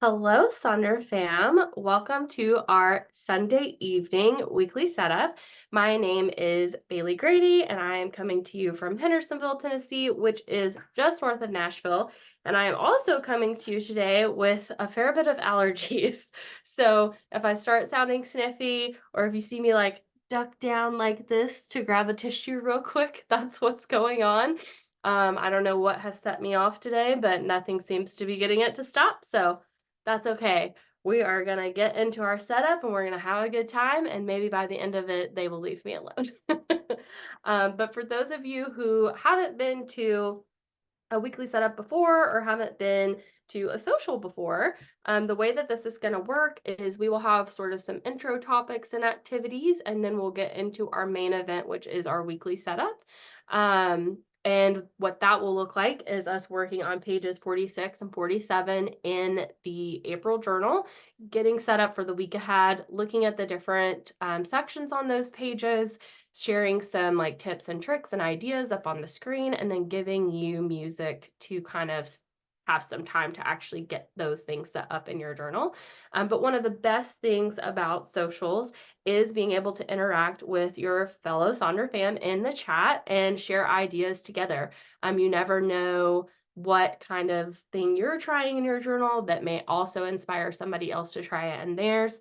Hello, Sonder fam. Welcome to our Sunday evening weekly setup. My name is Bailey Grady, and I am coming to you from Hendersonville, Tennessee, which is just north of Nashville. And I am also coming to you today with a fair bit of allergies. So if I start sounding sniffy, or if you see me like duck down like this to grab a tissue real quick, that's what's going on. I don't know what has set me off today, but nothing seems to be getting it to stop. So that's okay. We are gonna get into our setup and we're gonna have a good time, and maybe by the end of it, they will leave me alone. But for those of you who haven't been to a weekly setup before or haven't been to a social before, the way that this is going to work is we will have sort of some intro topics and activities, and then we'll get into our main event, which is our weekly setup. And what that will look like is us working on pages 46 and 47 in the April journal, getting set up for the week ahead, looking at the different sections on those pages, sharing some like tips and tricks and ideas up on the screen, and then giving you music to kind of have some time to actually get those things set up in your journal. But one of the best things about socials is being able to interact with your fellow Sonder fam in the chat and share ideas together. You never know what kind of thing you're trying in your journal that may also inspire somebody else to try it in theirs.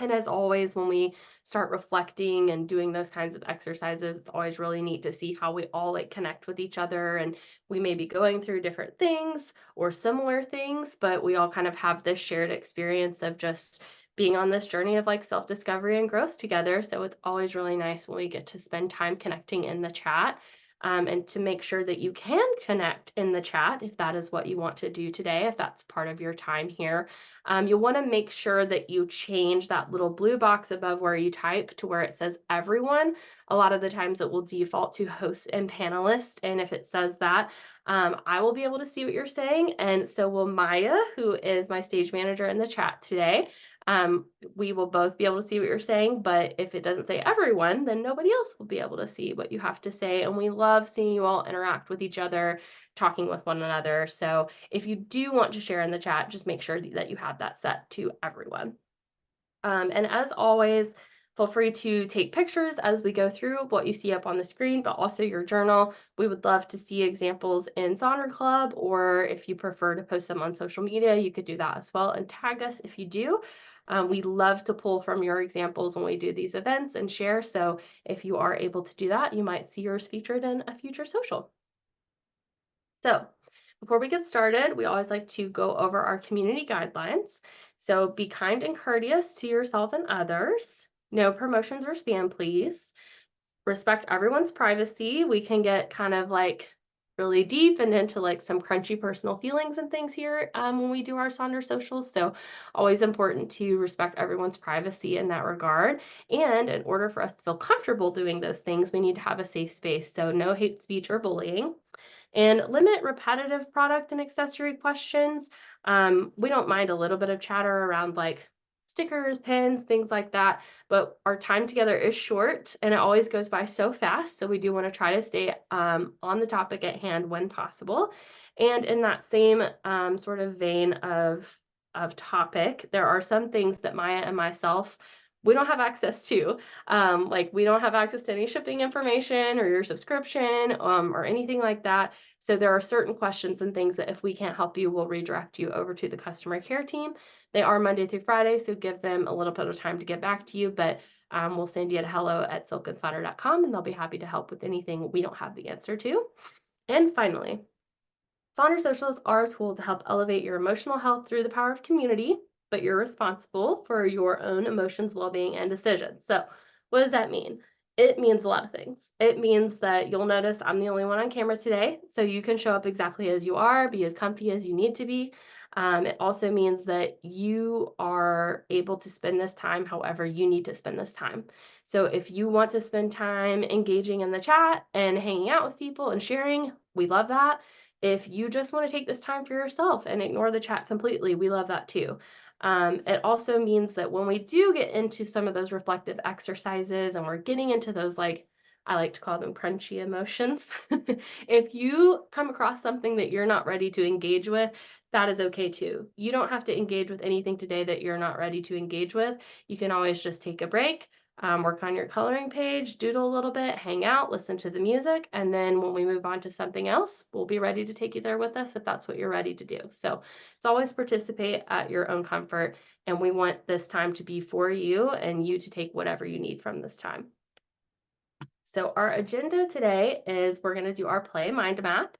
And as always, when we start reflecting and doing those kinds of exercises, it's always really neat to see how we all like connect with each other. And we may be going through different things or similar things, but we all kind of have this shared experience of just being on this journey of like self discovery and growth together. So it's always really nice when we get to spend time connecting in the chat. And to make sure that you can connect in the chat if that is what you want to do today, if that's part of your time here. You'll want to make sure that you change that little blue box above where you type to where it says everyone. A lot of the times it will default to host and panelist. And if it says that, I will be able to see what you're saying. And so will Maya, who is my stage manager in the chat today. We will both be able to see what you're saying, but if it doesn't say everyone, then nobody else will be able to see what you have to say. And we love seeing you all interact with each other, talking with one another. So if you do want to share in the chat, just make sure that you have that set to everyone. And as always, feel free to take pictures as we go through what you see up on the screen, but also your journal. We would love to see examples in Sonder Club, or if you prefer to post them on social media, you could do that as well and tag us if you do. We love to pull from your examples when we do these events and share. So if you are able to do that, you might see yours featured in a future social. So before we get started, we always like to go over our community guidelines. So be kind and courteous to yourself and others. No promotions or spam, please. Respect everyone's privacy. We can get kind of like really deep and into like some crunchy personal feelings and things here when we do our Sonder socials. So always important to respect everyone's privacy in that regard. And in order for us to feel comfortable doing those things, we need to have a safe space. So no hate speech or bullying, and limit repetitive product and accessory questions. We don't mind a little bit of chatter around like stickers, pins, things like that, but our time together is short and it always goes by so fast. So we do want to try to stay on the topic at hand when possible. And in that same sort of vein of topic, there are some things that Maya and myself we don't have access to. Like we don't have access to any shipping information or your subscription or anything like that. So there are certain questions and things that if we can't help you, we'll redirect you over to the customer care team. They are Monday through Friday, so give them a little bit of time to get back to you, but we'll send you at hello@silkandsonder.com and they'll be happy to help with anything we don't have the answer to. And finally, Sonder Socials are a tool to help elevate your emotional health through the power of community, but you're responsible for your own emotions, well-being, and decisions. So what does that mean? It means a lot of things. It means that you'll notice I'm the only one on camera today, so you can show up exactly as you are, be as comfy as you need to be. It also means that you are able to spend this time however you need to spend this time. So if you want to spend time engaging in the chat and hanging out with people and sharing, we love that. If you just want to take this time for yourself and ignore the chat completely, we love that too. It also means that when we do get into some of those reflective exercises and we're getting into those like I like to call them crunchy emotions. If you come across something that you're not ready to engage with, that is okay too. You don't have to engage with anything today that you're not ready to engage with. You can always just take a break, work on your coloring page, doodle a little bit, hang out, listen to the music, and then when we move on to something else, we'll be ready to take you there with us if that's what you're ready to do. So it's always participate at your own comfort, and we want this time to be for you and you to take whatever you need from this time. So our agenda today is we're going to do our play mind map.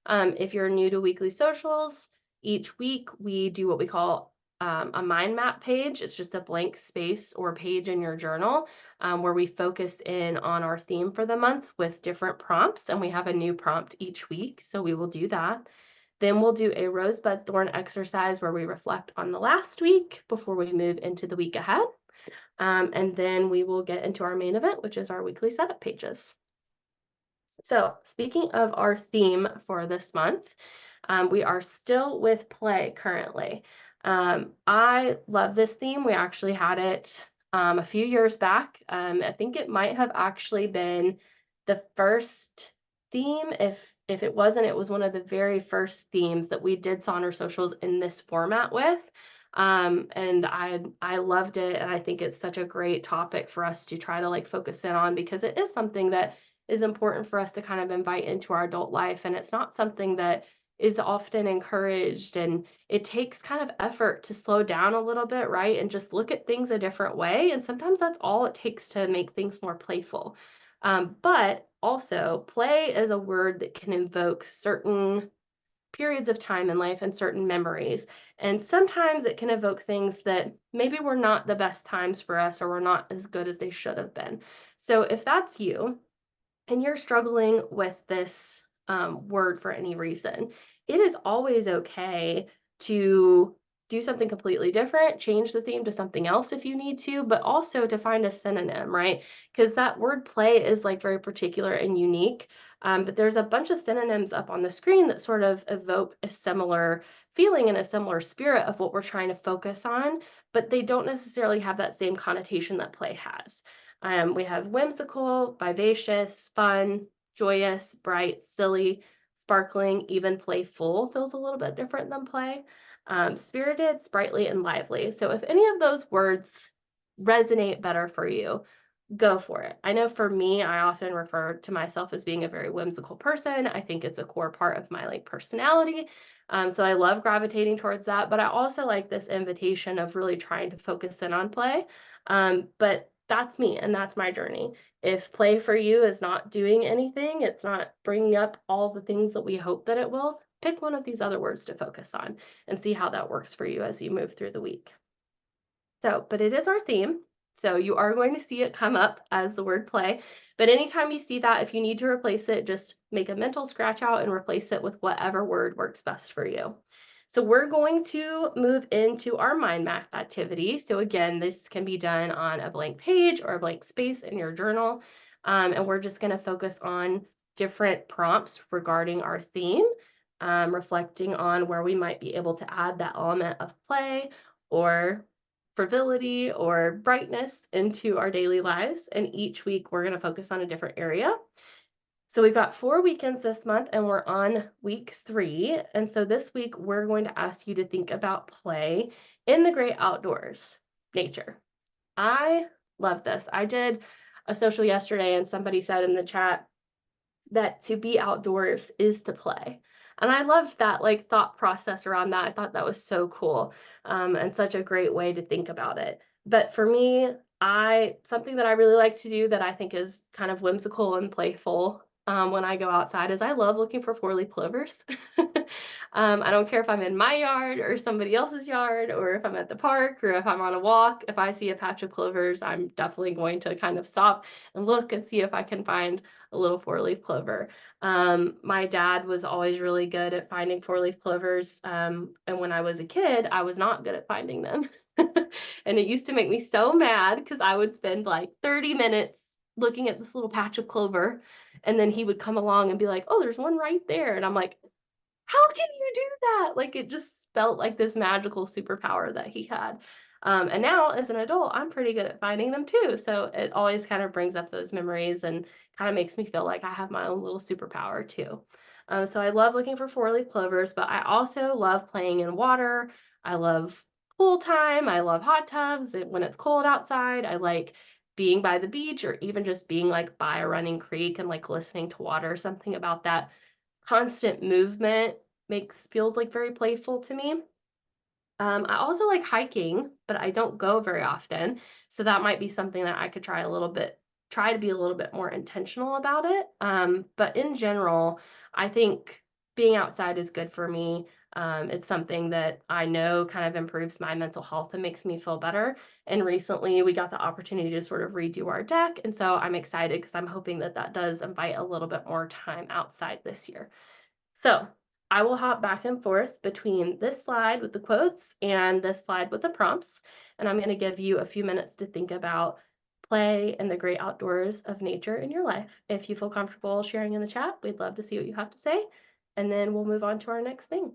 If you're new to weekly socials, each week we do what we call a mind map page. It's just a blank space or page in your journal where we focus in on our theme for the month with different prompts, and we have a new prompt each week. So we will do that. Then we'll do a Bud Thorn exercise where we reflect on the last week before we move into the week ahead. And then we will get into our main event, which is our weekly setup pages. So speaking of our theme for this month, we are still with play currently. I love this theme. We actually had it a few years back. I think it might have actually been the first theme. If it wasn't, it was one of the very first themes that we did Sonder Socials in this format with. And I loved it, and I think it's such a great topic for us to try to like focus in on because it is something that is important for us to kind of invite into our adult life, and it's not something that is often encouraged, and it takes kind of effort to slow down a little bit, right? And just look at things a different way, and sometimes that's all it takes to make things more playful. But also, play is a word that can invoke certain periods of time in life and certain memories. And sometimes it can evoke things that maybe were not the best times for us or were not as good as they should have been. So if that's you and you're struggling with this word for any reason, it is always okay to do something completely different, change the theme to something else if you need to, but also to find a synonym, right? Because that word play is like very particular and unique. But there's a bunch of synonyms up on the screen that sort of evoke a similar feeling and a similar spirit of what we're trying to focus on, but they don't necessarily have that same connotation that play has. We have whimsical, vivacious, fun, joyous, bright, silly, sparkling, even playful feels a little bit different than play. Spirited, sprightly, and lively. So if any of those words resonate better for you, go for it. I know for me, I often refer to myself as being a very whimsical person. I think it's a core part of my like personality. So I love gravitating towards that, but I also like this invitation of really trying to focus in on play. But that's me and that's my journey. If play for you is not doing anything, it's not bringing up all the things that we hope that it will, pick one of these other words to focus on and see how that works for you as you move through the week. So, but it is our theme. So you are going to see it come up as the word play. But anytime you see that, if you need to replace it, just make a mental scratch out and replace it with whatever word works best for you. So we're going to move into our mind map activity. So again, this can be done on a blank page or a blank space in your journal. And we're just going to focus on different prompts regarding our theme, reflecting on where we might be able to add that element of play or frivolity or brightness into our daily lives. And each week we're going to focus on a different area. So we've got 4 weekends this month and we're on week 3. And so this week we're going to ask you to think about play in the great outdoors, nature. I love this. I did a social yesterday and somebody said in the chat that to be outdoors is to play. And I loved that like thought process around that. I thought that was so cool and such a great way to think about it. But for me, something that I really like to do that I think is kind of whimsical and playful when I go outside is I love looking for four-leaf clovers. I don't care if I'm in my yard or somebody else's yard or if I'm at the park or if I'm on a walk. If I see a patch of clovers, I'm definitely going to kind of stop and look and see if I can find a little four-leaf clover. My dad was always really good at finding four-leaf clovers. And when I was a kid, I was not good at finding them. And it used to make me so mad because I would spend like 30 minutes looking at this little patch of clover. And then he would come along and be like, oh, there's one right there. And I'm like, how can you do that? Like it just felt like this magical superpower that he had. And now as an adult, I'm pretty good at finding them too. So it always kind of brings up those memories and kind of makes me feel like I have my own little superpower too. So I love looking for four-leaf clovers, but I also love playing in water. I love pool time. I love hot tubs when it's cold outside. I like being by the beach or even just being like by a running creek and like listening to water. Something about that constant movement makes feels like very playful to me. I also like hiking, but I don't go very often. So that might be something that I could try to be a little bit more intentional about it. But in general, I think being outside is good for me. It's something that I know kind of improves my mental health and makes me feel better. And recently we got the opportunity to sort of redo our deck. And so I'm excited because I'm hoping that that does invite a little bit more time outside this year. So I will hop back and forth between this slide with the quotes and this slide with the prompts. And I'm going to give you a few minutes to think about play and the great outdoors of nature in your life. If you feel comfortable sharing in the chat, we'd love to see what you have to say. And then we'll move on to our next thing.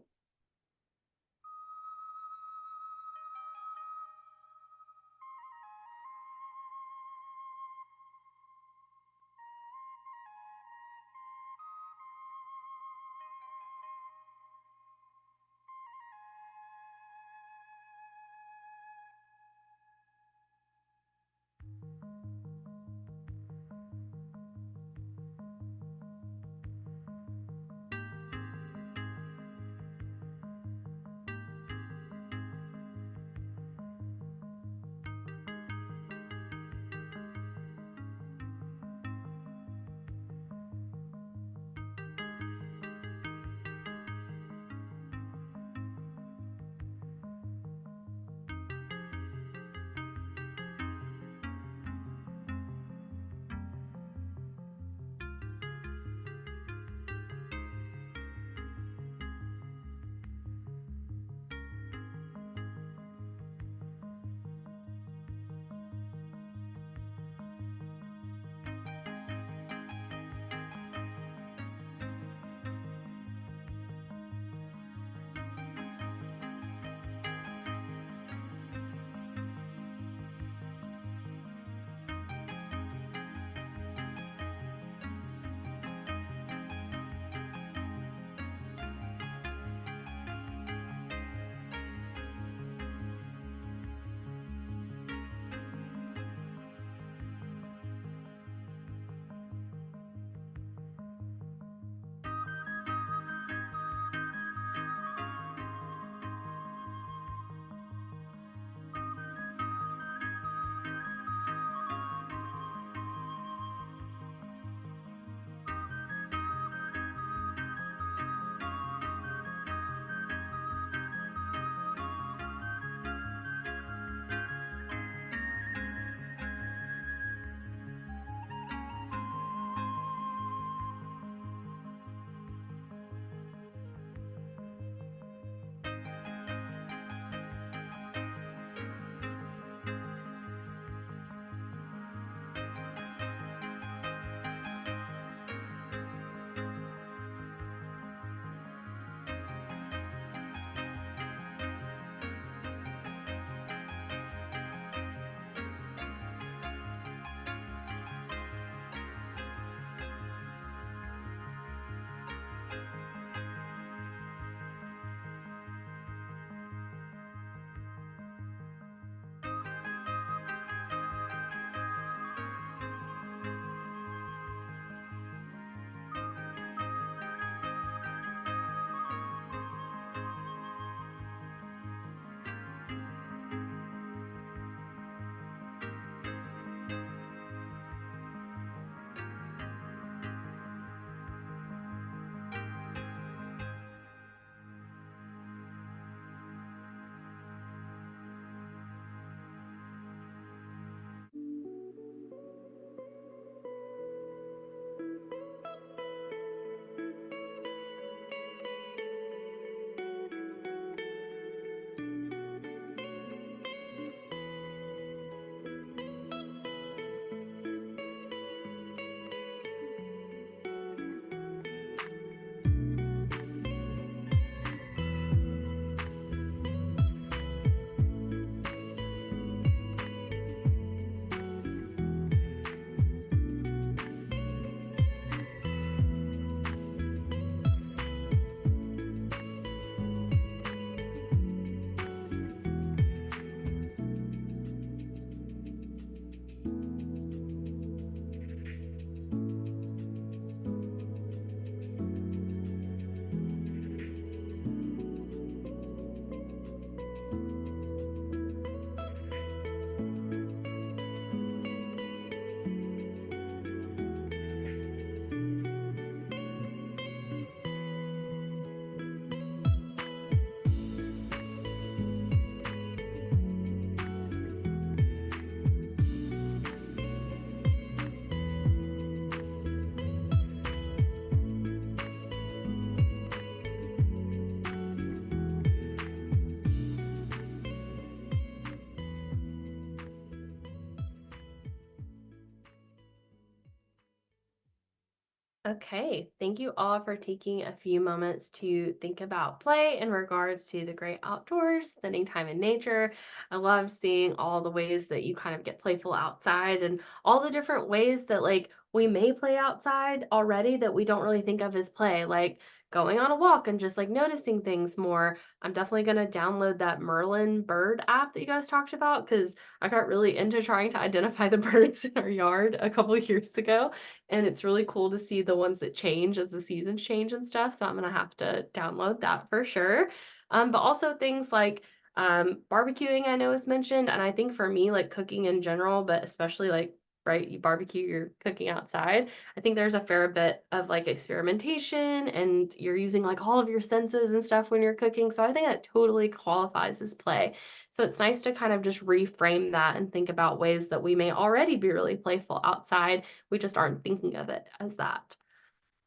Okay, thank you all for taking a few moments to think about play in regards to the great outdoors, spending time in nature. I love seeing all the ways that you kind of get playful outside and all the different ways that like we may play outside already that we don't really think of as play, like going on a walk and just like noticing things more. I'm definitely going to download that Merlin bird app that you guys talked about because I got really into trying to identify the birds in our yard a couple of years ago, and it's really cool to see the ones that change as the seasons change and stuff. So I'm gonna have to download that for sure. But also things like barbecuing, I know is mentioned, and I think for me, like cooking in general, but especially like right, you barbecue, you're cooking outside. I think there's a fair bit of like experimentation, and you're using like all of your senses and stuff when you're cooking. So I think that totally qualifies as play. So it's nice to kind of just reframe that and think about ways that we may already be really playful outside, we just aren't thinking of it as that.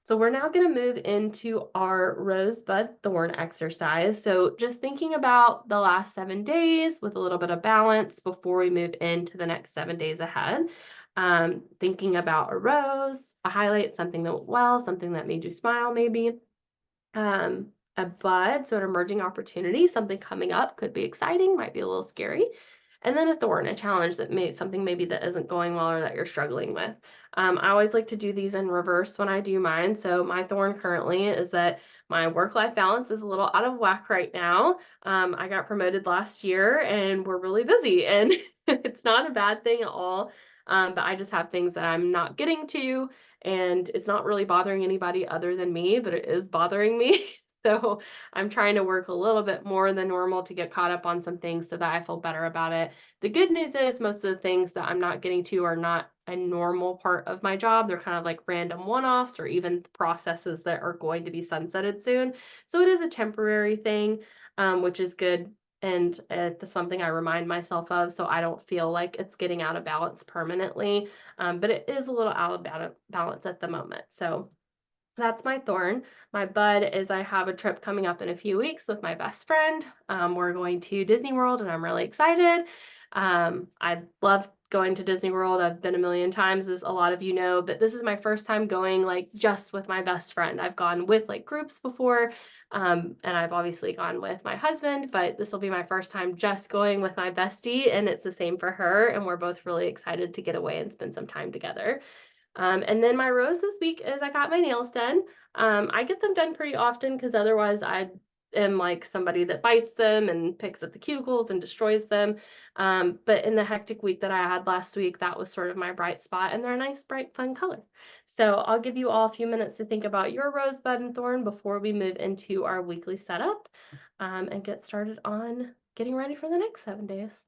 So we're now going to move into our rosebud thorn exercise. So just thinking about the last 7 days with a little bit of balance before we move into the next 7 days ahead. Thinking about a rose, a highlight, something that went well, something that made you smile maybe. A bud, so an emerging opportunity, something coming up, could be exciting, might be a little scary. And then a thorn, a challenge that may something maybe that isn't going well or that you're struggling with. I always like to do these in reverse when I do mine. So my thorn currently is that my work-life balance is a little out of whack right now. I got promoted last year and we're really busy, and it's not a bad thing at all. But I just have things that I'm not getting to, and it's not really bothering anybody other than me, but it is bothering me. So I'm trying to work a little bit more than normal to get caught up on some things so that I feel better about it. The good news is most of the things that I'm not getting to are not a normal part of my job. They're kind of like random one-offs or even processes that are going to be sunsetted soon. So it is a temporary thing, which is good. And it's something I remind myself of so I don't feel like it's getting out of balance permanently. But it is a little out of balance at the moment. So that's my thorn. My bud is I have a trip coming up in a few weeks with my best friend. We're going to Disney World and I'm really excited. I love going to Disney World. I've been a million times, as a lot of you know, but this is my first time going like just with my best friend. I've gone with like groups before, and I've obviously gone with my husband, but this will be my first time just going with my bestie, and it's the same for her. And we're both really excited to get away and spend some time together. And then my rose this week is I got my nails done. I get them done pretty often because otherwise I am like somebody that bites them and picks at the cuticles and destroys them. But in the hectic week that I had last week, that was sort of my bright spot, and they're a nice, bright, fun color. So I'll give you all a few minutes to think about your rosebud and thorn before we move into our weekly setup, and get started on getting ready for the next 7 days.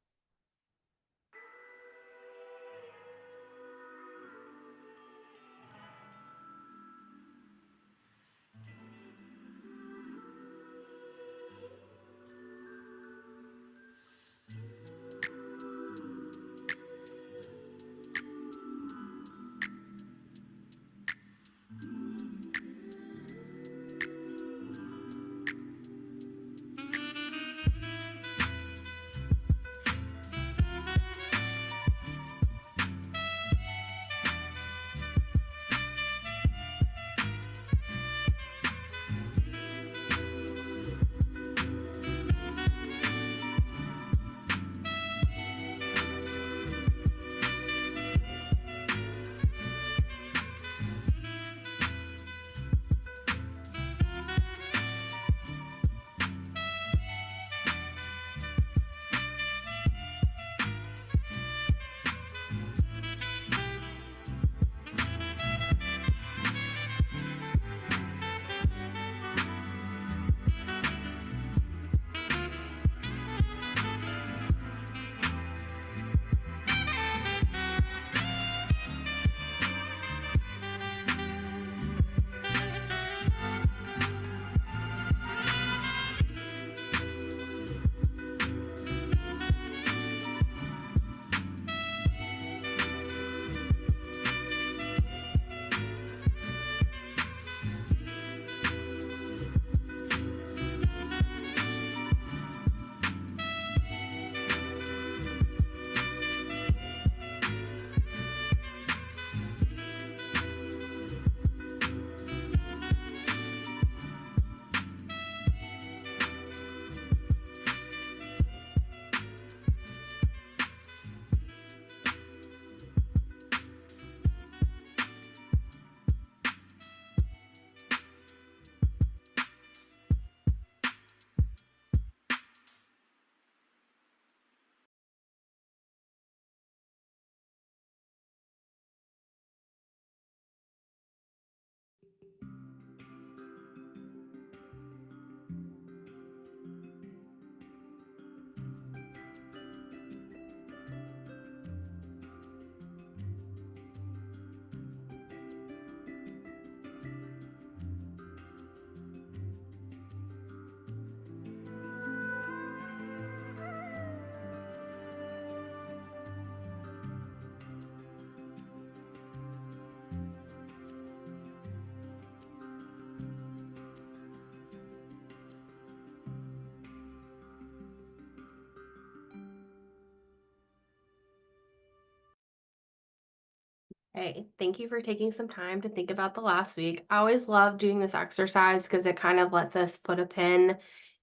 Hey, thank you for taking some time to think about the last week. I always love doing this exercise because it kind of lets us put a pin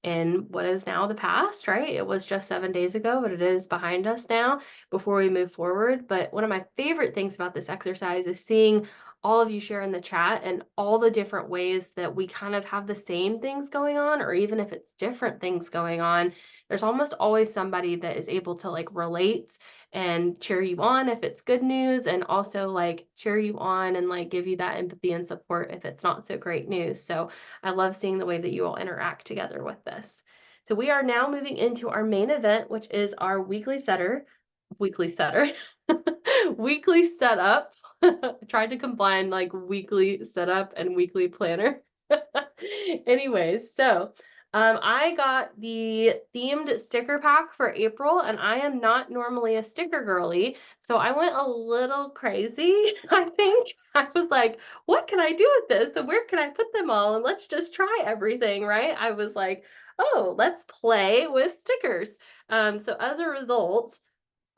in what is now the past, right? It was just 7 days ago, but it is behind us now before we move forward. But one of my favorite things about this exercise is seeing all of you share in the chat and all the different ways that we kind of have the same things going on, or even if it's different things going on, there's almost always somebody that is able to like relate and cheer you on if it's good news, and also like cheer you on and like give you that empathy and support if it's not so great news. So I love seeing the way that you all interact together with this. So we are now moving into our main event, which is our weekly setter, weekly setup. I tried to combine like weekly setup and weekly planner. Anyways, so I got the themed sticker pack for April, and I am not normally a sticker girly, so I went a little crazy. I think I was like, what can I do with this? And where can I put them all? And let's just try everything, right? I was like, oh, let's play with stickers. So as a result,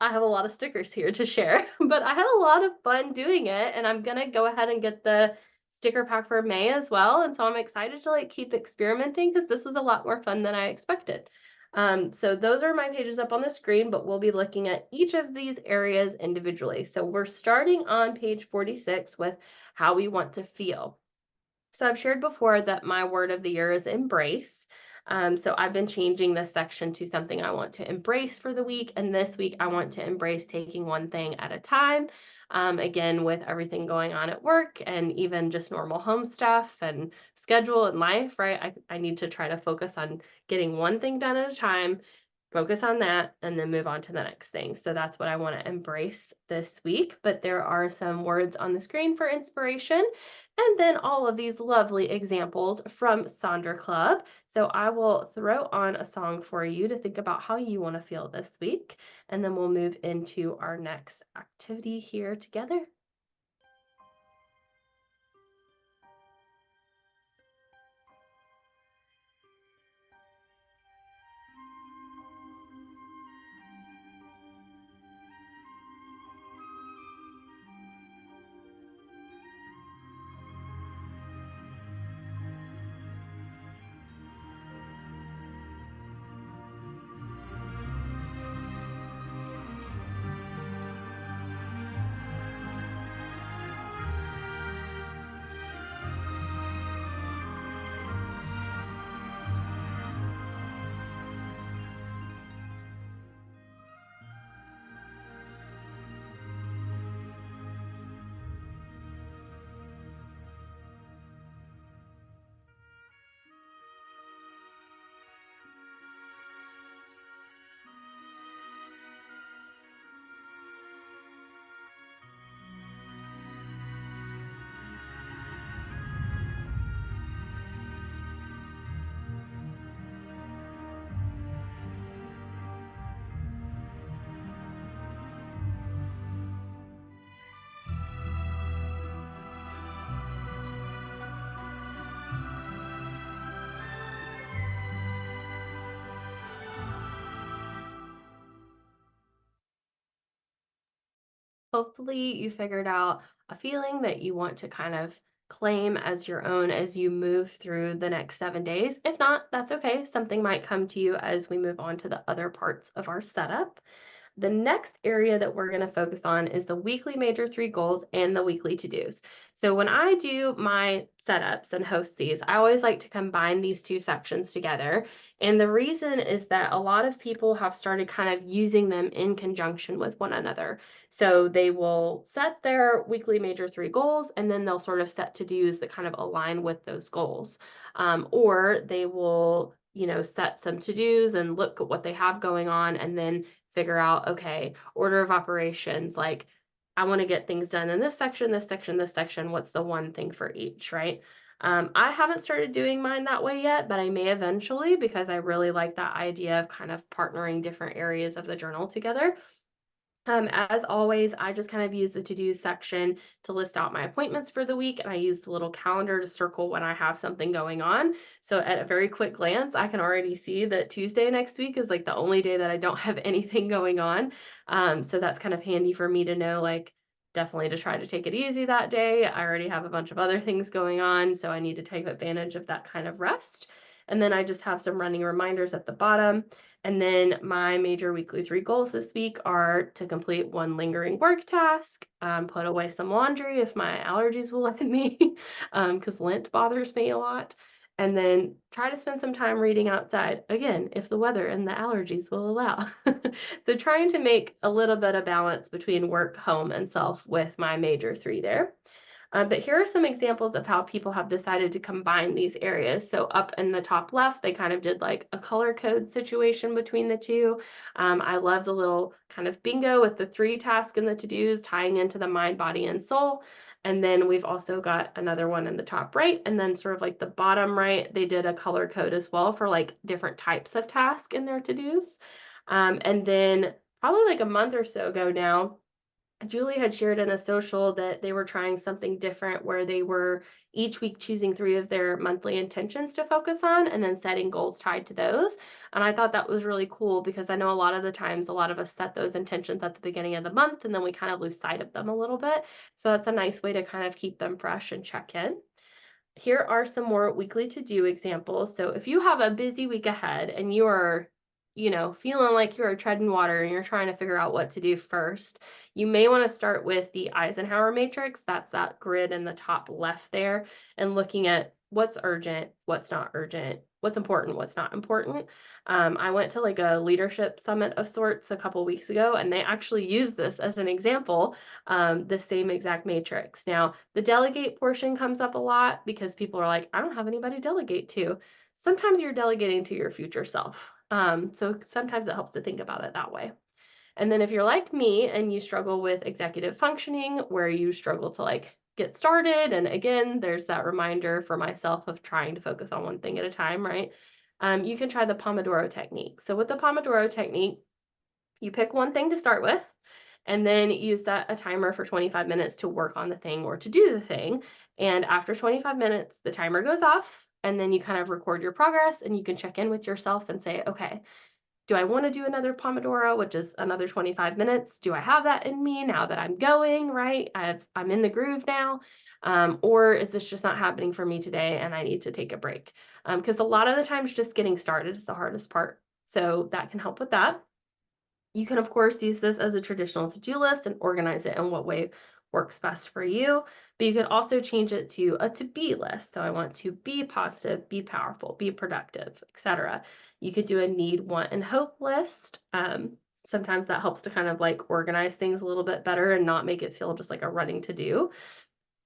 I have a lot of stickers here to share, but I had a lot of fun doing it, and I'm gonna go ahead and get the sticker pack for May as well. And so I'm excited to like keep experimenting because this was a lot more fun than I expected. So those are my pages up on the screen, but we'll be looking at each of these areas individually. So we're starting on page 46 with how we want to feel. So I've shared before that my word of the year is embrace. So I've been changing this section to something I want to embrace for the week. And this week, I want to embrace taking one thing at a time. Again, with everything going on at work and even just normal home stuff and schedule and life, right? I need to try to focus on getting one thing done at a time, focus on that, and then move on to the next thing. So that's what I want to embrace this week. But there are some words on the screen for inspiration, and then all of these lovely examples from Sonder Club. So I will throw on a song for you to think about how you want to feel this week, and then we'll move into our next activity here together. Hopefully, you figured out a feeling that you want to kind of claim as your own as you move through the next 7 days. If not, that's okay. Something might come to you as we move on to the other parts of our setup. The next area that we're going to focus on is the weekly major three goals and the weekly to-dos. So when I do my setups and host these, I always like to combine these two sections together. And the reason is that a lot of people have started kind of using them in conjunction with one another. So they will set their weekly major three goals, and then they'll sort of set to-dos that kind of align with those goals. Or they will, set some to-dos and look at what they have going on, and then figure out, okay, order of operations, like I want to get things done in this section, this section, this section. What's the one thing for each, right? I haven't started doing mine that way yet, but I may eventually because I really like that idea of kind of partnering different areas of the journal together. As always, I just kind of use the to-do section to list out my appointments for the week, and I use the little calendar to circle when I have something going on. So at a very quick glance, I can already see that Tuesday next week is like the only day that I don't have anything going on. So that's kind of handy for me to know, like, definitely to try to take it easy that day. I already have a bunch of other things going on, so I need to take advantage of that kind of rest. And then I just have some running reminders at the bottom. And then my major weekly three goals this week are to complete one lingering work task, put away some laundry if my allergies will let me, because lint bothers me a lot, and then try to spend some time reading outside, again, if the weather and the allergies will allow. So trying to make a little bit of balance between work, home, and self with my major three there. But here are some examples of how people have decided to combine these areas. So up in the top left, they kind of did like a color code situation between the two. I love the little kind of bingo with the three tasks and the to-dos tying into the mind, body, and soul. And then we've also got another one in the top right. And then sort of like the bottom right, they did a color code as well for like different types of tasks in their to-dos. And then probably like a month or so ago now, Julie had shared in a social that they were trying something different where they were each week choosing three of their monthly intentions to focus on and then setting goals tied to those. And I thought that was really cool because I know a lot of the times a lot of us set those intentions at the beginning of the month and then we kind of lose sight of them a little bit. So that's a nice way to kind of keep them fresh and check in. Here are some more weekly to-do examples. So if you have a busy week ahead and you are, feeling like you're treading water and you're trying to figure out what to do first, you may want to start with the Eisenhower matrix. That's that grid in the top left there, and looking at what's urgent, what's not urgent, what's important, what's not important. I went to like a leadership summit of sorts a couple weeks ago, and they actually used this as an example, the same exact matrix. Now, the delegate portion comes up a lot because people are like, I don't have anybody to delegate to. Sometimes you're delegating to your future self. So sometimes it helps to think about it that way. And then if you're like me and you struggle with executive functioning, where you struggle to like get started, and again, there's that reminder for myself of trying to focus on one thing at a time, right? You can try the Pomodoro technique. So with the Pomodoro technique, you pick one thing to start with, and then you set a timer for 25 minutes to work on the thing or to do the thing. And after 25 minutes, the timer goes off, and then you kind of record your progress and you can check in with yourself and say, okay, do I want to do another Pomodoro, which is another 25 minutes? Do I have that in me now that I'm going, right? I'm in the groove now. Or is this just not happening for me today and I need to take a break? Because a lot of the times just getting started is the hardest part. So that can help with that. You can, of course, use this as a traditional to-do list and organize it in what way works best for you, but you could also change it to a to-be list. So I want to be positive, be powerful, be productive, etc. You could do a need, want, and hope list. Sometimes that helps to kind of like organize things a little bit better and not make it feel just like a running to-do.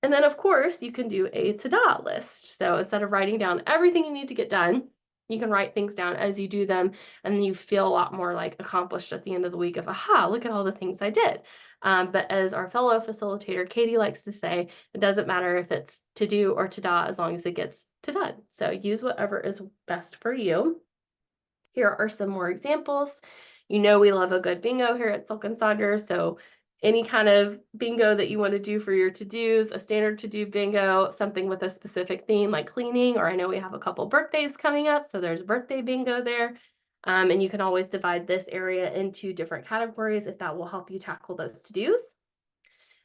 And then, of course, you can do a to-do list. So instead of writing down everything you need to get done, you can write things down as you do them, and then you feel a lot more like accomplished at the end of the week of, aha, look at all the things I did. But as our fellow facilitator, Katie, likes to say, it doesn't matter if it's to do or to-do as long as it gets to done. So use whatever is best for you. Here are some more examples. You know we love a good bingo here at Silk and Sonder, so any kind of bingo that you want to do for your to-dos, a standard to-do bingo, something with a specific theme like cleaning, or I know we have a couple birthdays coming up, so there's birthday bingo there. And you can always divide this area into different categories if that will help you tackle those to-dos.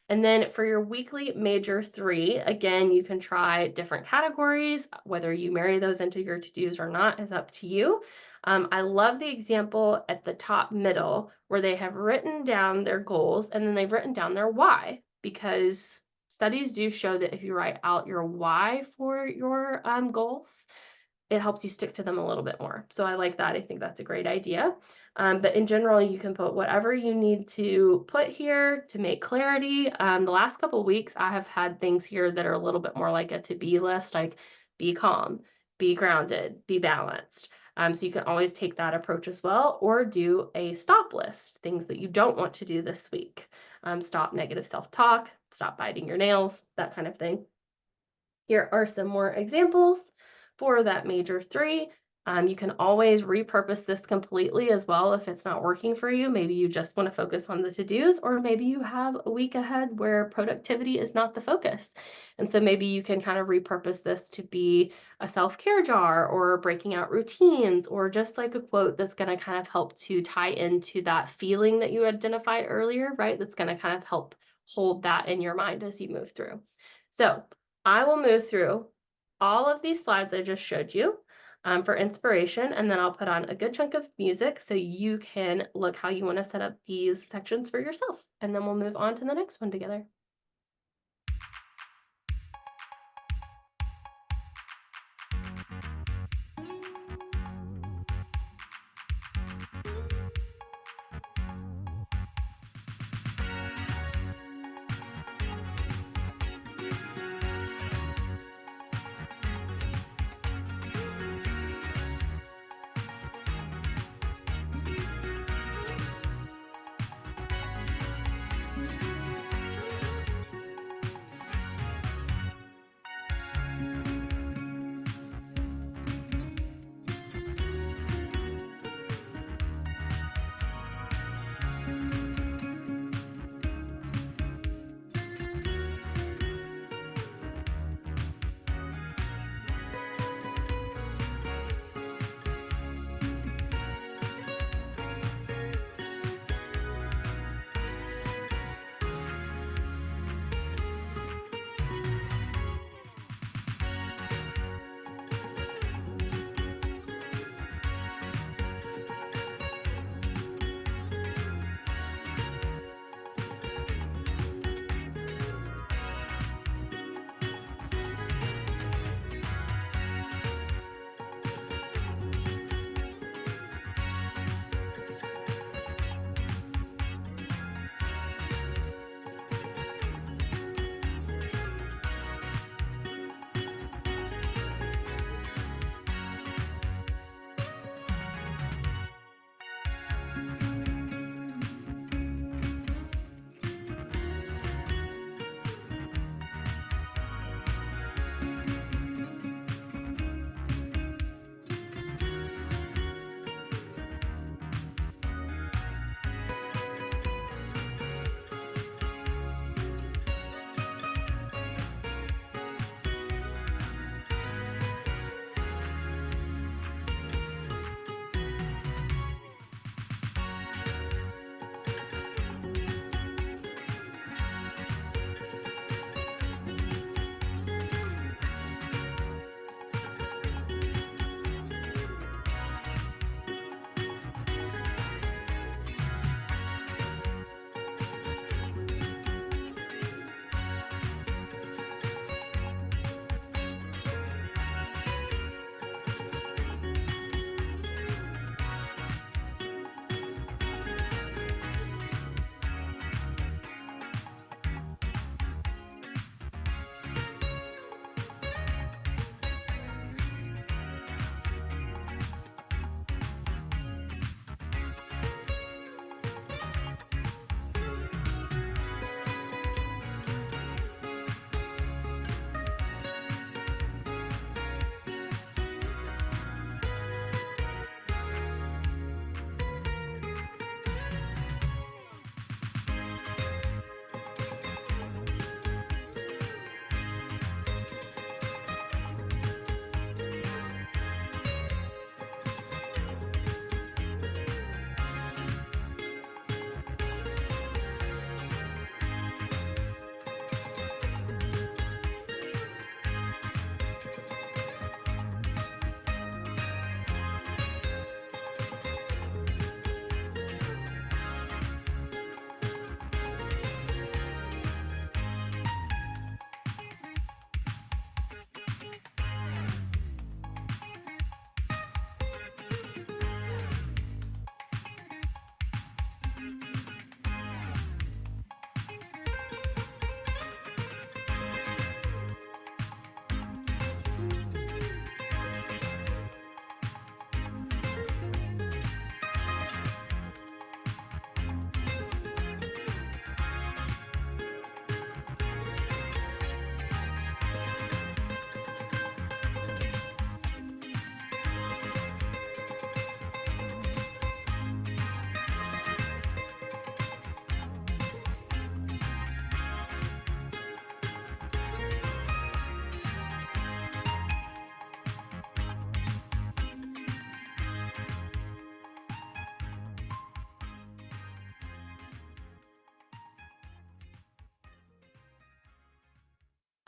And then for your weekly major three, again, you can try different categories. Whether you marry those into your to-dos or not is up to you. I love the example at the top middle where they have written down their goals and then they've written down their why, because studies do show that if you write out your why for your goals, it helps you stick to them a little bit more. So I like that. I think that's a great idea. But in general, you can put whatever you need to put here to make clarity. The last couple of weeks, I have had things here that are a little bit more like a to-be list, like be calm, be grounded, be balanced. So you can always take that approach as well, or do a stop list, things that you don't want to do this week. Stop negative self-talk, stop biting your nails, that kind of thing. Here are some more examples for that major three. You can always repurpose this completely as well if it's not working for you. Maybe you just want to focus on the to-dos, or maybe you have a week ahead where productivity is not the focus. And so maybe you can kind of repurpose this to be a self-care jar, or breaking out routines, or just like a quote that's going to kind of help to tie into that feeling that you identified earlier, right? That's going to kind of help hold that in your mind as you move through. So I will move through all of these slides I just showed you for inspiration, and then I'll put on a good chunk of music so you can look how you want to set up these sections for yourself, and then we'll move on to the next one together.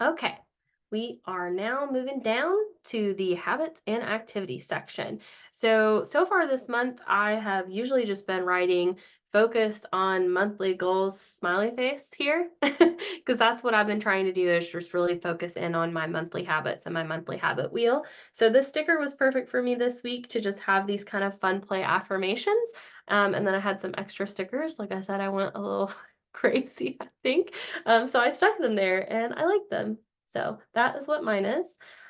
Okay, we are now moving down to the habits and activities section. So far this month, I have usually just been writing focused on monthly goals, smiley face here, because that's what I've been trying to do is just really focus in on my monthly habits and my monthly habit wheel. So this sticker was perfect for me this week to just have these kind of fun play affirmations. And then I had some extra stickers. Like I said, I went a little crazy, I think. So I stuck them there and I like them. So that is what mine is.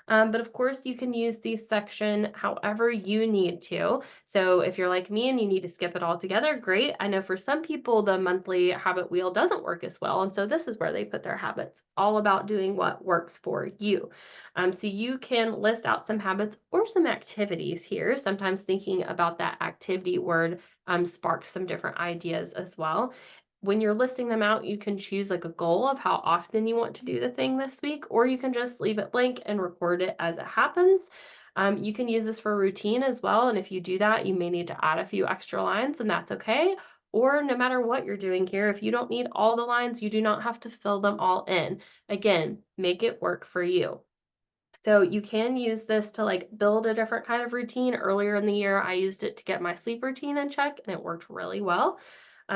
But of course, you can use these section however you need to. So if you're like me and you need to skip it all together, great. I know for some people, the monthly habit wheel doesn't work as well. And so this is where they put their habits, all about doing what works for you. So you can list out some habits or some activities here. Sometimes thinking about that activity word sparks some different ideas as well. When you're listing them out, you can choose like a goal of how often you want to do the thing this week, or you can just leave it blank and record it as it happens. You can use this for routine as well. And if you do that, you may need to add a few extra lines, and that's okay. Or no matter what you're doing here, if you don't need all the lines, you do not have to fill them all in. Again, make it work for you. So you can use this to like build a different kind of routine. Earlier in the year, I used it to get my sleep routine in check and it worked really well.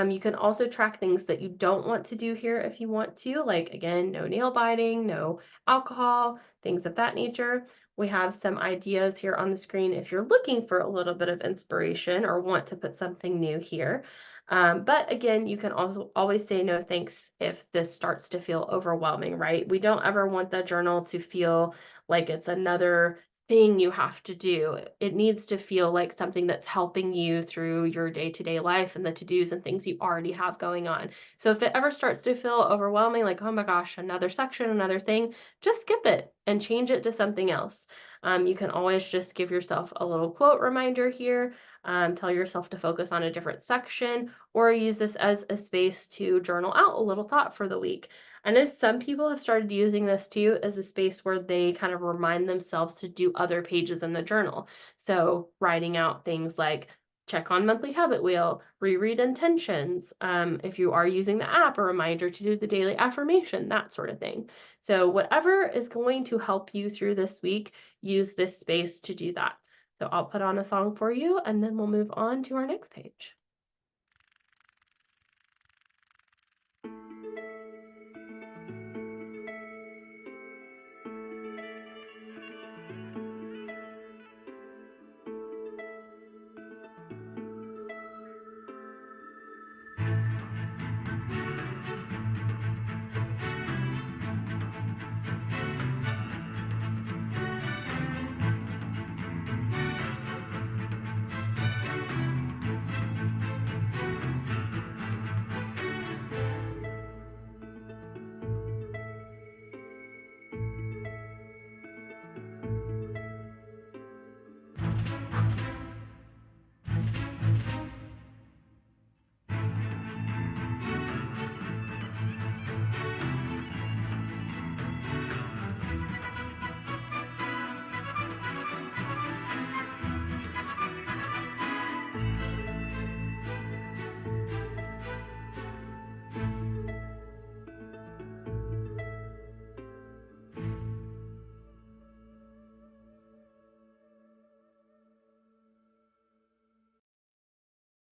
You can also track things that you don't want to do here if you want to, like again, no nail biting, no alcohol, things of that nature. We have some ideas here on the screen if you're looking for a little bit of inspiration or want to put something new here. But again, you can also always say no thanks if this starts to feel overwhelming, right? We don't ever want the journal to feel like it's another thing you have to do. It needs to feel like something that's helping you through your day-to-day life and the to-dos and things you already have going on. So if it ever starts to feel overwhelming, like, oh my gosh, another section, another thing, just skip it and change it to something else. You can always just give yourself a little quote reminder here, tell yourself to focus on a different section, or use this as a space to journal out a little thought for the week. I know some people have started using this too as a space where they kind of remind themselves to do other pages in the journal. So, writing out things like check on monthly habit wheel, reread intentions. If you are using the app, a reminder to do the daily affirmation, that sort of thing. So, whatever is going to help you through this week, use this space to do that. So, I'll put on a song for you and then we'll move on to our next page.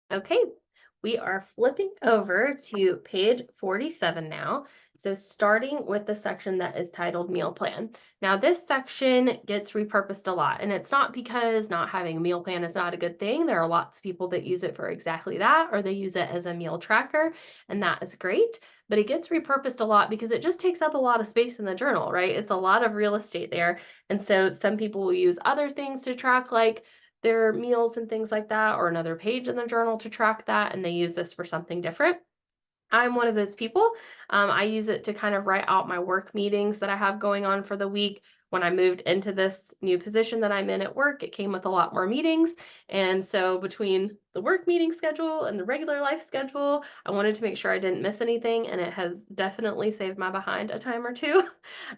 Okay, we are flipping over to page 47 now. So starting with the section that is titled Meal Plan. Now this section gets repurposed a lot, and it's not because not having a meal plan is not a good thing. There are lots of people that use it for exactly that, or they use it as a meal tracker, and that is great. But it gets repurposed a lot because it just takes up a lot of space in the journal, right? It's a lot of real estate there. And so some people will use other things to track, like their meals and things like that, or another page in the journal to track that, and they use this for something different. I'm one of those people. I use it to kind of write out my work meetings that I have going on for the week. When I moved into this new position that I'm in at work, it came with a lot more meetings. And so between the work meeting schedule and the regular life schedule, I wanted to make sure I didn't miss anything. And it has definitely saved my behind a time or two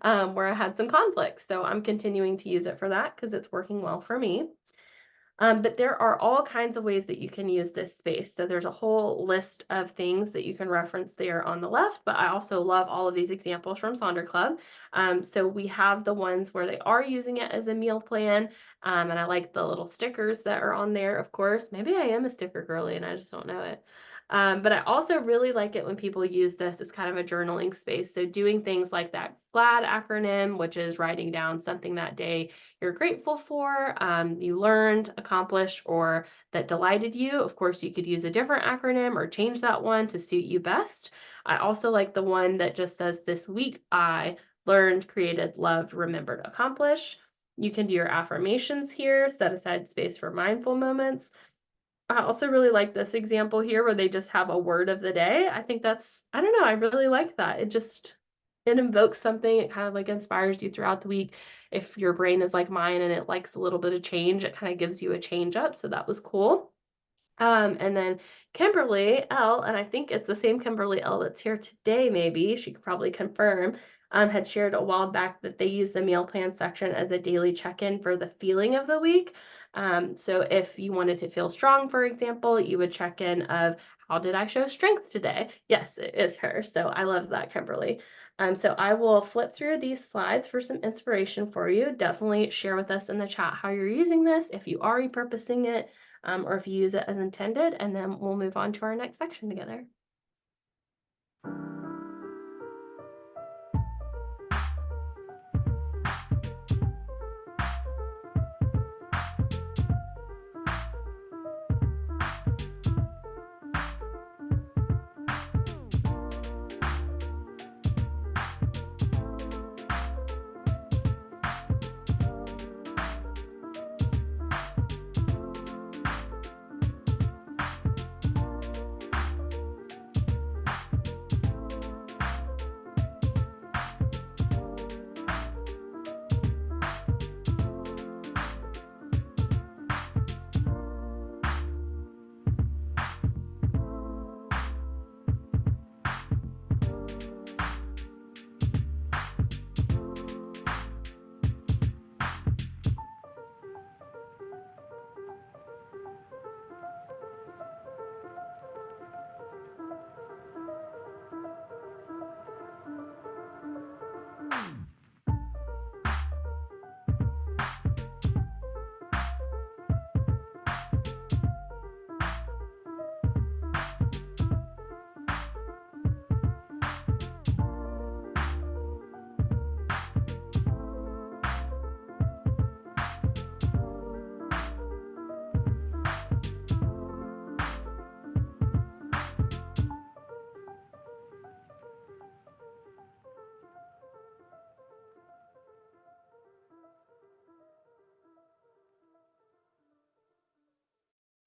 where I had some conflicts. So I'm continuing to use it for that because it's working well for me. But there are all kinds of ways that you can use this space. So there's a whole list of things that you can reference there on the left, but I also love all of these examples from Sonder Club. So we have the ones where they are using it as a meal plan, and I like the little stickers that are on there, of course. Maybe I am a sticker girly and I just don't know it. But I also really like it when people use this as kind of a journaling space. So doing things like that GLAD acronym, which is writing down something that day you're grateful for, you learned, accomplished, or that delighted you. Of course, you could use a different acronym or change that one to suit you best. I also like the one that just says, "This week I learned, created, loved, remembered, accomplished." You can do your affirmations here, set aside space for mindful moments. I also really like this example here where they just have a word of the day. I think that's, I don't know, I really like that. It invokes something. It kind of like inspires you throughout the week. If your brain is like mine and it likes a little bit of change, it kind of gives you a change up. So that was cool. And then Kimberly L, and I think it's the same Kimberly L that's here today, maybe, she could probably confirm, had shared a while back that they use the meal plan section as a daily check-in for the feeling of the week. So if you wanted to feel strong, for example, you would check in of, how did I show strength today? Yes, it is her. So I love that, Kimberly. So I will flip through these slides for some inspiration for you. Definitely share with us in the chat how you're using this, if you are repurposing it, or if you use it as intended, and then we'll move on to our next section together.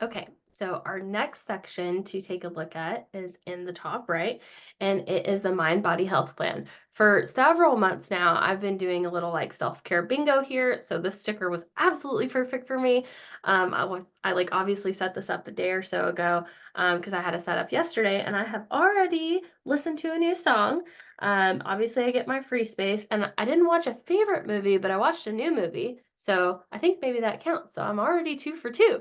Okay, so our next section to take a look at is in the top right, and it is the Mind Body Health Plan. For several months now, I've been doing a little like self-care bingo here, so this sticker was absolutely perfect for me. I like obviously set this up a day or so ago because I had a setup yesterday, and I have already listened to a new song. Obviously, I get my free space, and I didn't watch a favorite movie, but I watched a new movie, so I think maybe that counts. So I'm already 2 for 2.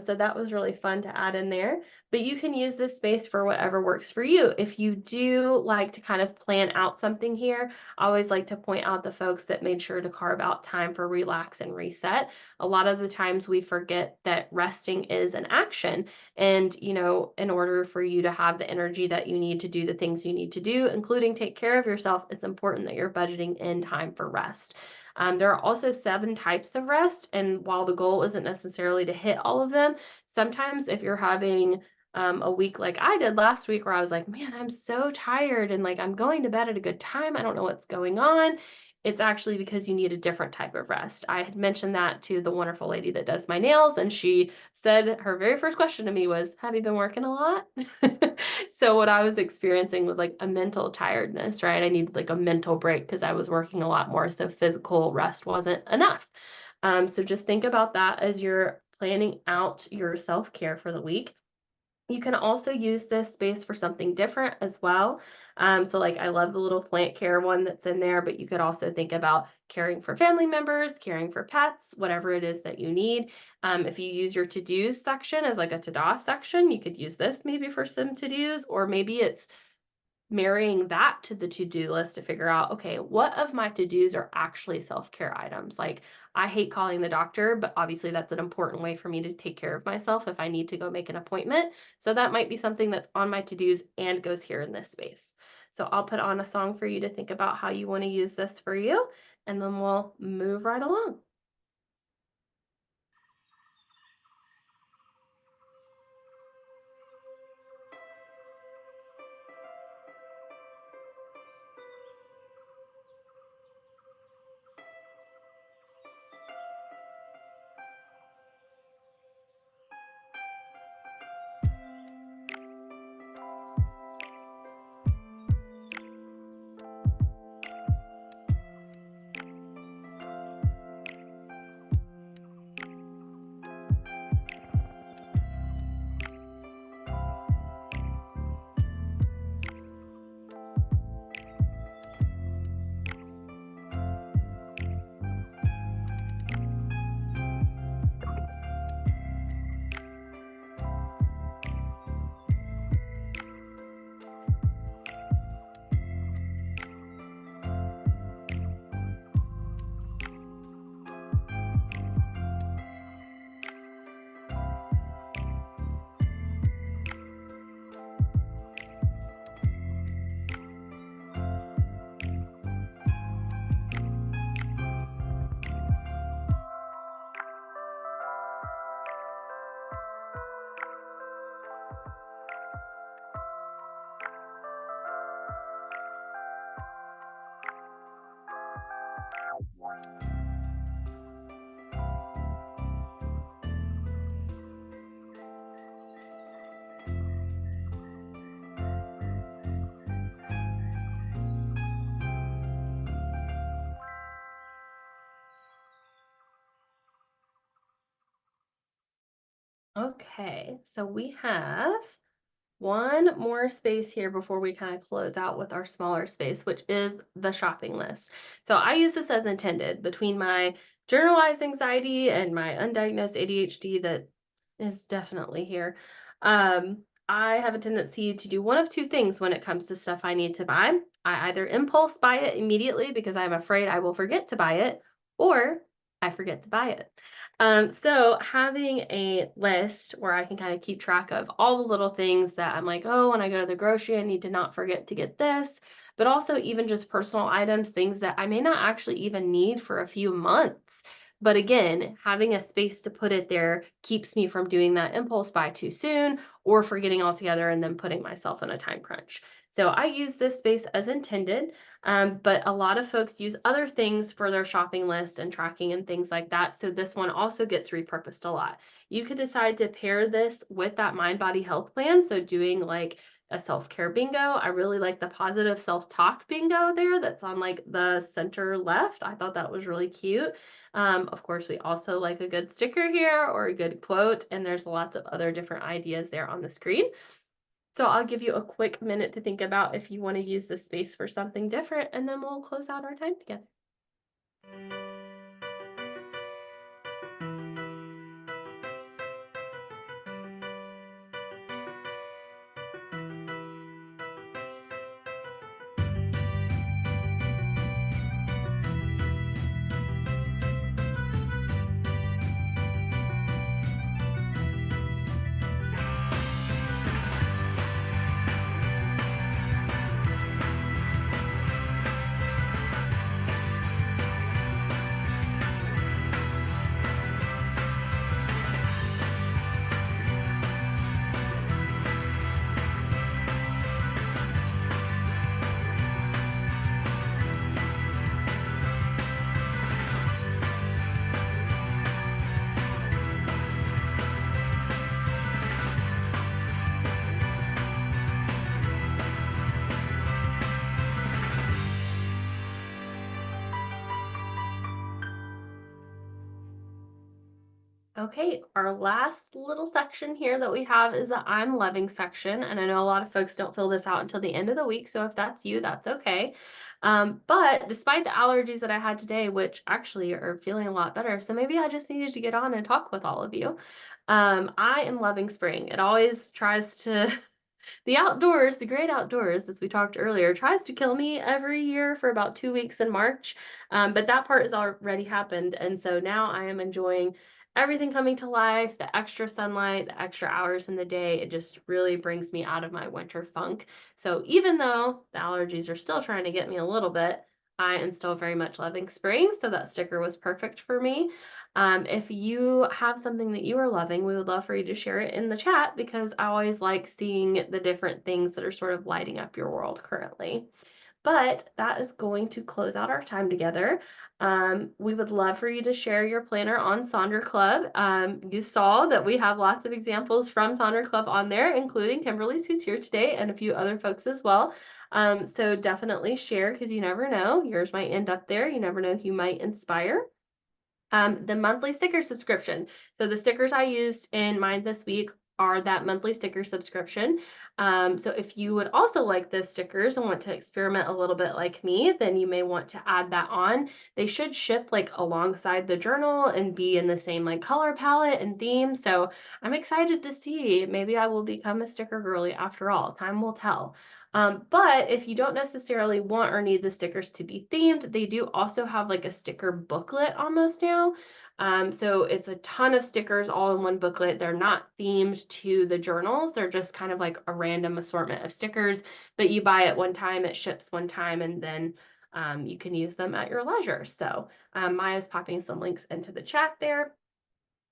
So that was really fun to add in there. But you can use this space for whatever works for you. If you do like to kind of plan out something here, I always like to point out the folks that made sure to carve out time for relax and reset. A lot of the times we forget that resting is an action. And, in order for you to have the energy that you need to do the things you need to do, including take care of yourself, it's important that you're budgeting in time for rest. There are also 7 types of rest, and while the goal isn't necessarily to hit all of them, sometimes if you're having a week like I did last week where I was like, man, I'm so tired and like I'm going to bed at a good time. I don't know what's going on. It's actually because you need a different type of rest. I had mentioned that to the wonderful lady that does my nails, and she said her very first question to me was, "Have you been working a lot?" So what I was experiencing was like a mental tiredness, right? I needed like a mental break because I was working a lot more, so physical rest wasn't enough. So just think about that as you're planning out your self-care for the week. You can also use this space for something different as well. So like I love the little plant care one that's in there, but you could also think about caring for family members, caring for pets, whatever it is that you need. If you use your to-dos section as like a to-do section, you could use this maybe for some to-dos, or maybe it's marrying that to the to-do list to figure out, okay, what of my to-dos are actually self-care items? Like, I hate calling the doctor, but obviously that's an important way for me to take care of myself if I need to go make an appointment. So that might be something that's on my to-dos and goes here in this space. So I'll put on a song for you to think about how you want to use this for you, and then we'll move right along. Okay, so we have one more space here before we kind of close out with our smaller space, which is the shopping list. So I use this as intended between my generalized anxiety and my undiagnosed ADHD that is definitely here. I have a tendency to do one of two things when it comes to stuff I need to buy. I either impulse buy it immediately because I'm afraid I will forget to buy it, or I forget to buy it. So having a list where I can kind of keep track of all the little things that I'm like, oh, when I go to the grocery, I need to not forget to get this, but also even just personal items, things that I may not actually even need for a few months. But again, having a space to put it there keeps me from doing that impulse buy too soon or forgetting altogether and then putting myself in a time crunch. So I use this space as intended. But a lot of folks use other things for their shopping list and tracking and things like that. So this one also gets repurposed a lot. You could decide to pair this with that mind body health plan. So doing like a self care bingo. I really like the positive self talk bingo there that's on like the center left. I thought that was really cute. Of course, we also like a good sticker here or a good quote, and there's lots of other different ideas there on the screen. So I'll give you a quick minute to think about if you want to use this space for something different, and then we'll close out our time together. Okay, our last little section here that we have is the I'm loving section. And I know a lot of folks don't fill this out until the end of the week. So if that's you, that's okay. But despite the allergies that I had today, which actually are feeling a lot better, so maybe I just needed to get on and talk with all of you. I am loving spring. It always tries to the outdoors, the great outdoors, as we talked earlier, tries to kill me every year for about 2 weeks in March. But that part has already happened. And so now I am enjoying everything coming to life, the extra sunlight, the extra hours in the day. It just really brings me out of my winter funk. So even though the allergies are still trying to get me a little bit, I am still very much loving spring. So that sticker was perfect for me. If you have something that you are loving, we would love for you to share it in the chat because I always like seeing the different things that are sort of lighting up your world currently. But that is going to close out our time together. We would love for you to share your planner on Sonder Club. You saw that we have lots of examples from Sonder Club on there, including Kimberly's, who's here today, and a few other folks as well. So definitely share because you never know. Yours might end up there. You never know who might inspire. The monthly sticker subscription. So the stickers I used in mine this week are that monthly sticker subscription. So if you would also like those stickers and want to experiment a little bit like me, then you may want to add that on. They should ship like alongside the journal and be in the same like color palette and theme. So I'm excited to see. Maybe I will become a sticker girly after all. Time will tell. But if you don't necessarily want or need the stickers to be themed, they do also have like a sticker booklet almost now. So it's a ton of stickers all in one booklet. They're not themed to the journals. They're just kind of like a random assortment of stickers, but you buy it one time, it ships one time, and then you can use them at your leisure. So Maya's popping some links into the chat there.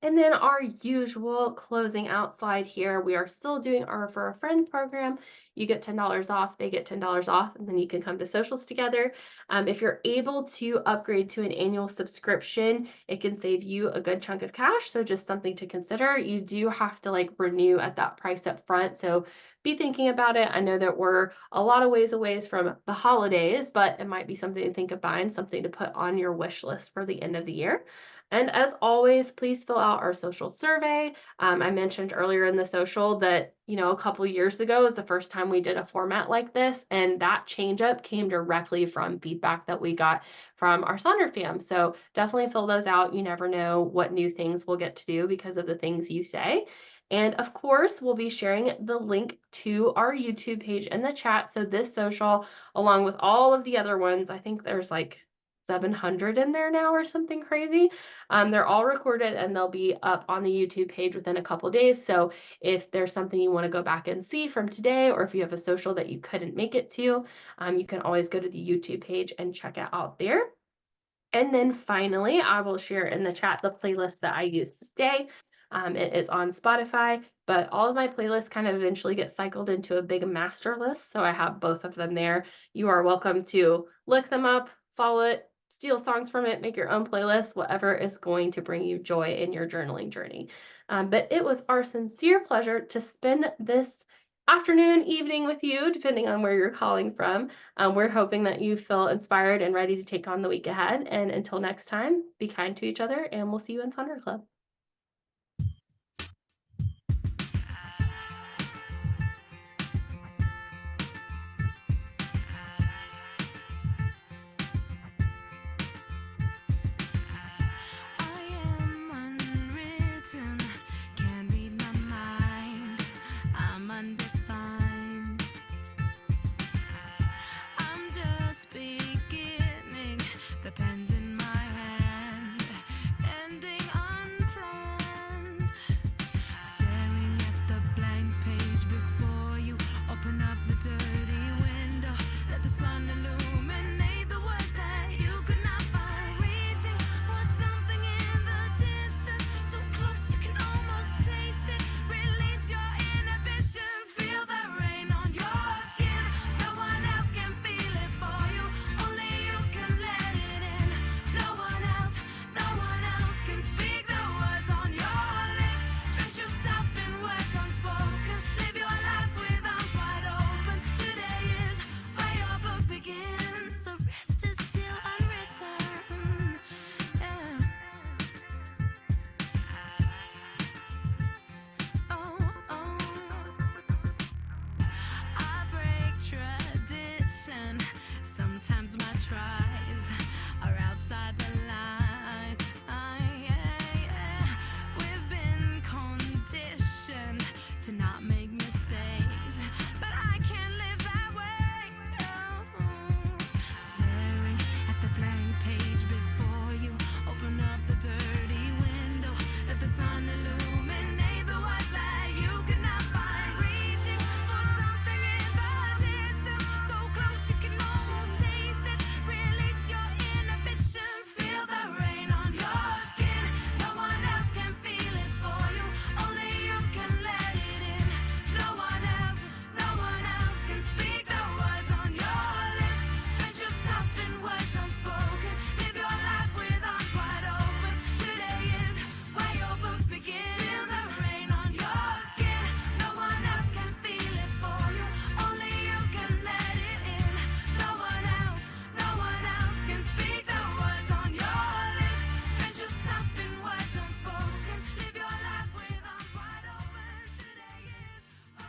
And then our usual closing out slide here, we are still doing our Refer a Friend program. You get $10 off, they get $10 off, and then you can come to socials together. If you're able to upgrade to an annual subscription, it can save you a good chunk of cash. So just something to consider. You do have to like renew at that price up front. So be thinking about it. I know that we're a lot of ways away from the holidays, but it might be something to think of buying, something to put on your wish list for the end of the year. And as always, please fill out our social survey. I mentioned earlier in the social that, a couple years ago was the first time we did a format like this, and that change up came directly from feedback that we got from our Sonder fam. So definitely fill those out. You never know what new things we'll get to do because of the things you say. And of course, we'll be sharing the link to our YouTube page in the chat. So this social, along with all of the other ones, I think there's like 700 in there now or something crazy. They're all recorded and they'll be up on the YouTube page within a couple days. So if there's something you want to go back and see from today, or if you have a social that you couldn't make it to, you can always go to the YouTube page and check it out there. And then finally, I will share in the chat the playlist that I used today. It is on Spotify, but all of my playlists kind of eventually get cycled into a big master list. So I have both of them there. You are welcome to look them up, follow it, steal songs from it, make your own playlist, whatever is going to bring you joy in your journaling journey. But it was our sincere pleasure to spend this afternoon, evening with you, depending on where you're calling from. We're hoping that you feel inspired and ready to take on the week ahead. And until next time, be kind to each other, and we'll see you in Sonder Club. Feel tries are outside the